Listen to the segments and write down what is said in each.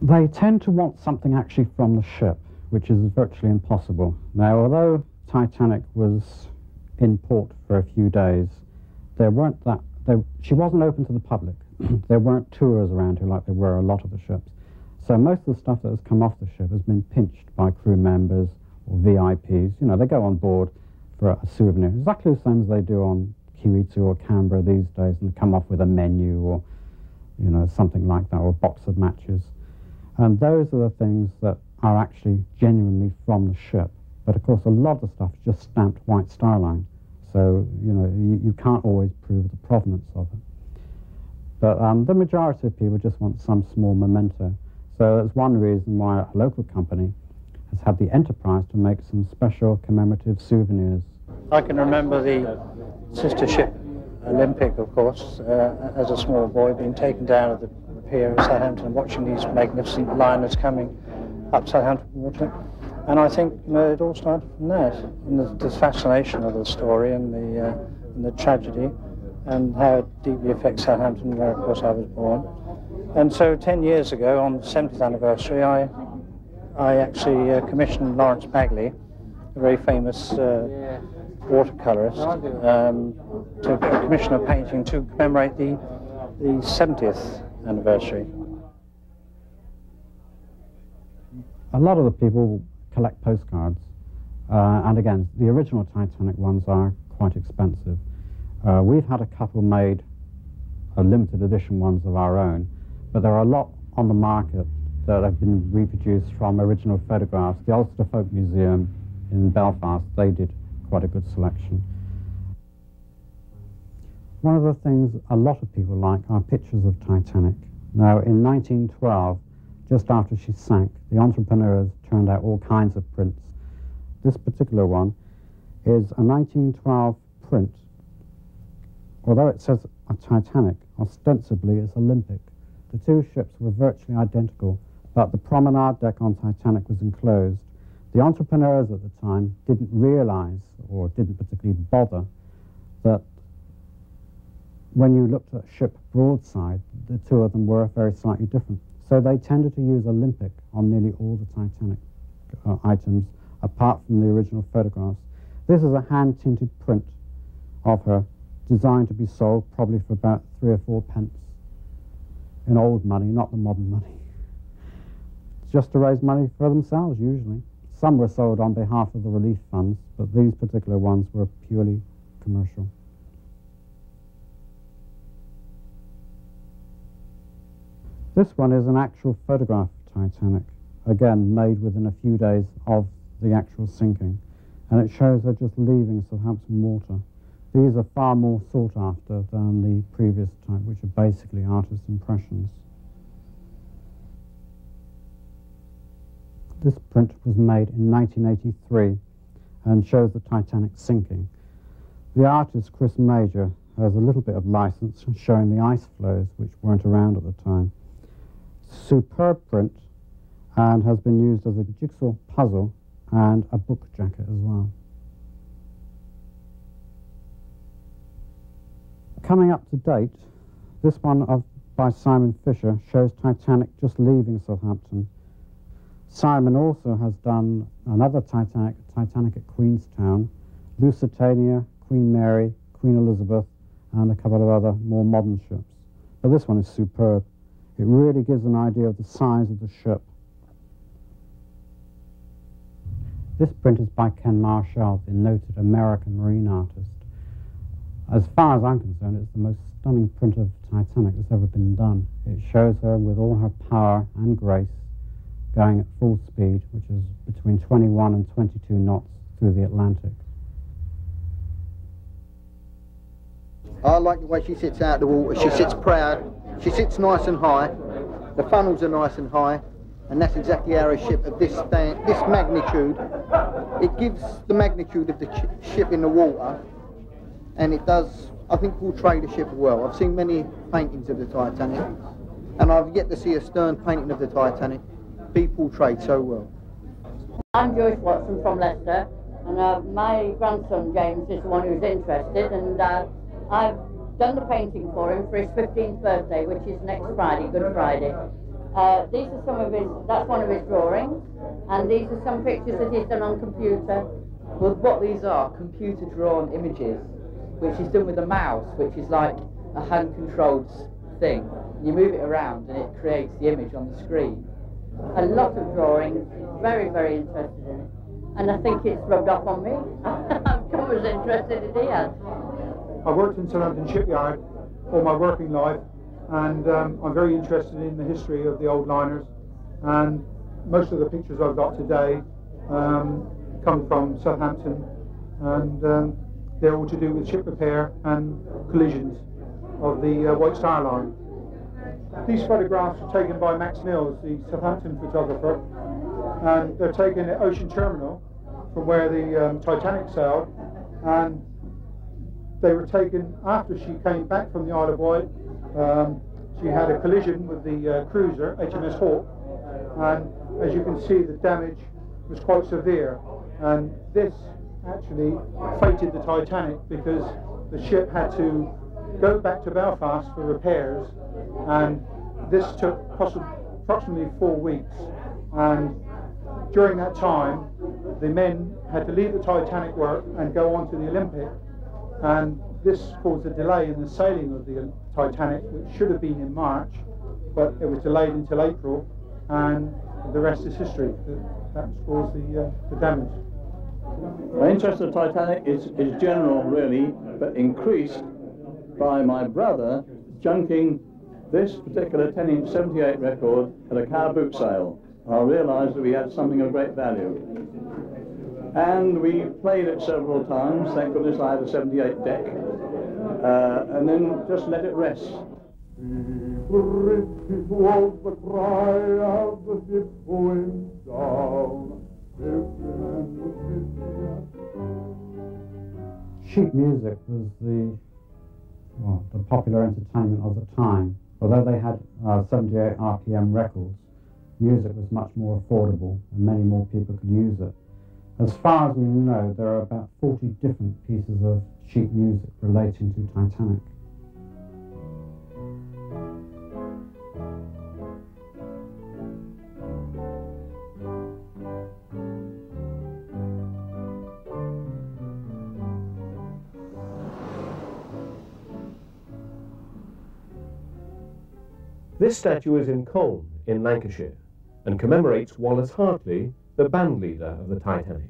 They tend to want something actually from the ship, which is virtually impossible. Now, although Titanic was in port for a few days, she wasn't open to the public. There weren't tours around her like there were a lot of the ships. So most of the stuff that has come off the ship has been pinched by crew members or VIPs. You know, they go on board for a souvenir, exactly the same as they do on Kiwi2 or Canberra these days, and come off with a menu or, you know, something like that, or a box of matches. And those are the things that are actually genuinely from the ship. But of course, a lot of the stuff is just stamped white Star Line. So, you know, you can't always prove the provenance of it. But the majority of people just want some small memento. So that's one reason why a local company has had the enterprise to make some special commemorative souvenirs. I can remember the sister ship Olympic, of course, as a small boy, being taken down at the pier of Southampton, watching these magnificent liners coming up Southampton Water. And I think, you know, it all started from that, and the fascination of the story and the tragedy, and how it deeply affects Southampton, where, of course, I was born. And so 10 years ago, on the 70th anniversary, I actually commissioned Lawrence Bagley, a very famous watercolourist, to commission a painting to commemorate the 70th anniversary. A lot of the people collect postcards, and again, the original Titanic ones are quite expensive. We've had a couple made, limited edition ones of our own, but there are a lot on the market that have been reproduced from original photographs. The Ulster Folk Museum in Belfast, they did quite a good selection. One of the things a lot of people like are pictures of Titanic. Now, in 1912, just after she sank, the entrepreneurs turned out all kinds of prints. This particular one is a 1912 print. Although it says a Titanic, ostensibly it's Olympic. The two ships were virtually identical, but the promenade deck on Titanic was enclosed. The entrepreneurs at the time didn't realize, or didn't particularly bother, that when you looked at a ship broadside, the two of them were very slightly different. So they tended to use Olympic on nearly all the Titanic items, apart from the original photographs. This is a hand-tinted print of her, designed to be sold probably for about 3 or 4 pence in old money, not the modern money. Just to raise money for themselves, usually. Some were sold on behalf of the relief funds, but these particular ones were purely commercial. This one is an actual photograph of Titanic, again made within a few days of the actual sinking, and it shows her just leaving Southampton Water. These are far more sought after than the previous type, which are basically artist impressions. This print was made in 1983 and shows the Titanic sinking. The artist, Chris Major, has a little bit of license showing the ice flows, which weren't around at the time. Superb print, and has been used as a jigsaw puzzle and a book jacket as well. Coming up to date, this one by Simon Fisher shows Titanic just leaving Southampton. Simon also has done another Titanic at Queenstown, Lusitania, Queen Mary, Queen Elizabeth, and a couple of other more modern ships. But this one is superb. It really gives an idea of the size of the ship. This print is by Ken Marshall, the noted American marine artist. As far as I'm concerned, it's the most stunning print of Titanic that's ever been done. It shows her with all her power and grace going at full speed, which is between 21 and 22 knots through the Atlantic. I like the way she sits out of the water. She sits proud. She sits nice and high. The funnels are nice and high, and that's exactly how a ship of this magnitude, it gives the magnitude of the ship in the water, and it does, I think, portray the ship well. I've seen many paintings of the Titanic, and I've yet to see a stern painting of the Titanic be portrayed so well. I'm Joyce Watson from Leicester, and my grandson James is the one who's interested, and I've done the painting for him for his 15th birthday, which is next Friday, Good Friday. These are some of his, that's one of his drawings, and these are some pictures that he's done on computer. Well, what these are, computer-drawn images, which is done with a mouse, which is like a hand-controlled thing. You move it around and it creates the image on the screen. A lot of drawings, very, very interested in it. And I think it's rubbed off on me. I'm come as interested as he has. I worked in Southampton shipyard all my working life, and I'm very interested in the history of the old liners, and most of the pictures I've got today come from Southampton, and they're all to do with ship repair and collisions of the White Star Line. These photographs were taken by Max Mills, the Southampton photographer, and they're taken at Ocean Terminal from where the Titanic sailed, and they were taken after she came back from the Isle of Wight. She had a collision with the cruiser, HMS Hawke, and as you can see, the damage was quite severe, and this actually fated the Titanic because the ship had to go back to Belfast for repairs, and this took approximately 4 weeks, and during that time the men had to leave the Titanic work and go on to the Olympic, and this caused a delay in the sailing of the Titanic, which should have been in March, but it was delayed until April, and the rest is history. That's caused the damage. My interest in the Titanic is general, really, but increased by my brother junking this particular 10-inch 78 record at a car boot sale. I realised that we had something of great value. And we played it several times. Thank goodness I had a 78 deck. And then just let it rest. Was the cry of the ship going down. Sheet music was the popular entertainment of the time. Although they had 78 RPM records, music was much more affordable and many more people could use it. As far as we know, there are about 40 different pieces of sheet music relating to Titanic. This statue is in Colne, in Lancashire, and commemorates Wallace Hartley, the band leader of the Titanic.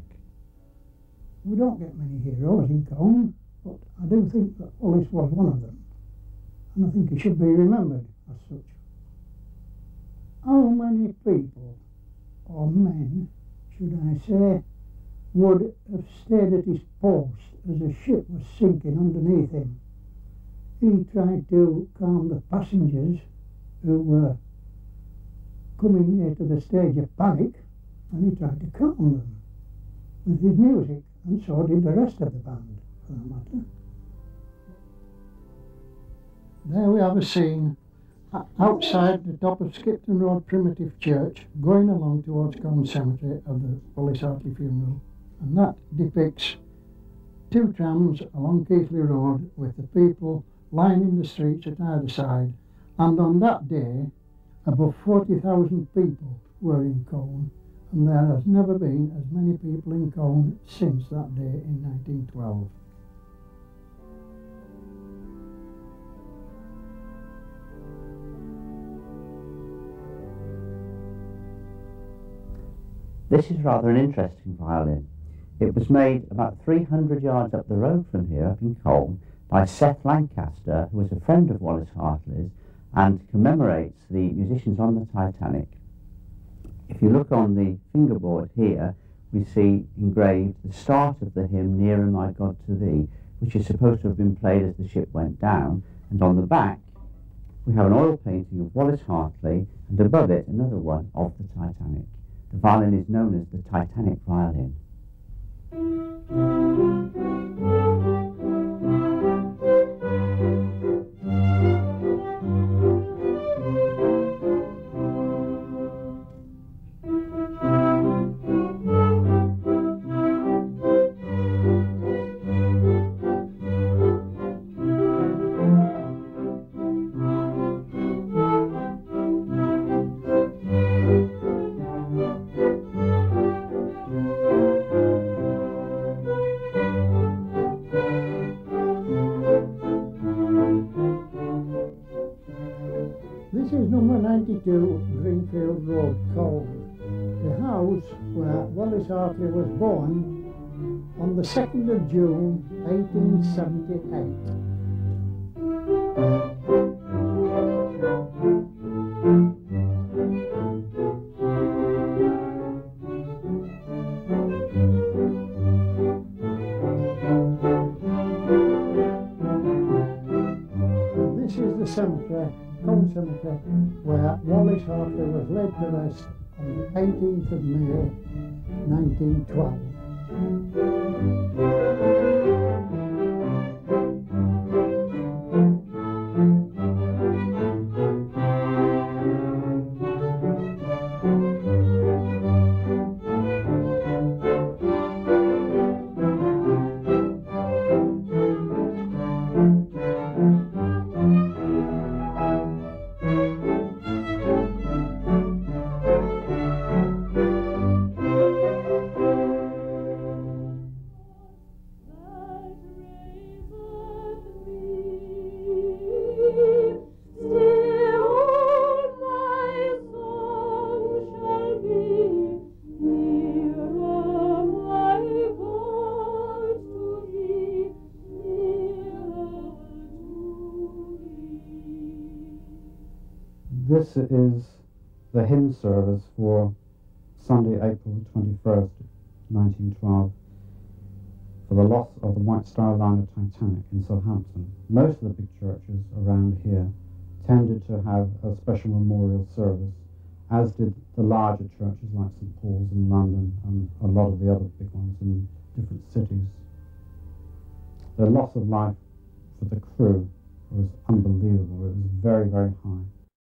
We don't get many heroes in Colne, but I do think that Wallace was one of them, and I think he should be remembered as such. How many people, or men, should I say, would have stayed at his post as the ship was sinking underneath him? He tried to calm the passengers who were coming near to the stage of panic, and he tried to calm them with his music, and so did the rest of the band, for that matter. There we have a scene outside the top of Skipton Road Primitive Church, going along towards Colne Cemetery of the Wallace Hartley funeral, and that depicts 2 trams along Keighley Road with the people lining the streets at either side. And on that day, above 40,000 people were in Colne, and there has never been as many people in Colne since that day in 1912. This is rather an interesting violin. It was made about 300 yards up the road from here, up in Colne, by Seth Lancaster, who was a friend of Wallace Hartley's, and commemorates the musicians on the Titanic. If you look on the fingerboard here, we see engraved the start of the hymn Nearer My God to Thee, which is supposed to have been played as the ship went down, and on the back we have an oil painting of Wallace Hartley, and above it another one of the Titanic. The violin is known as the Titanic violin. Springfield Road, Cole. The house where Wallace Hartley was born on the 2nd of June 1878. This is the cemetery, Cole Cemetery, where Wallace Hartley was laid to rest on the 18th of May 1912. This is the hymn service for Sunday, April 21st, 1912, for the loss of the White Star liner Titanic in Southampton. Most of the big churches around here tended to have a special memorial service, as did the larger churches like St Paul's in London and a lot of the other big ones in different cities. The loss of life for the crew was unbelievable. It was very, very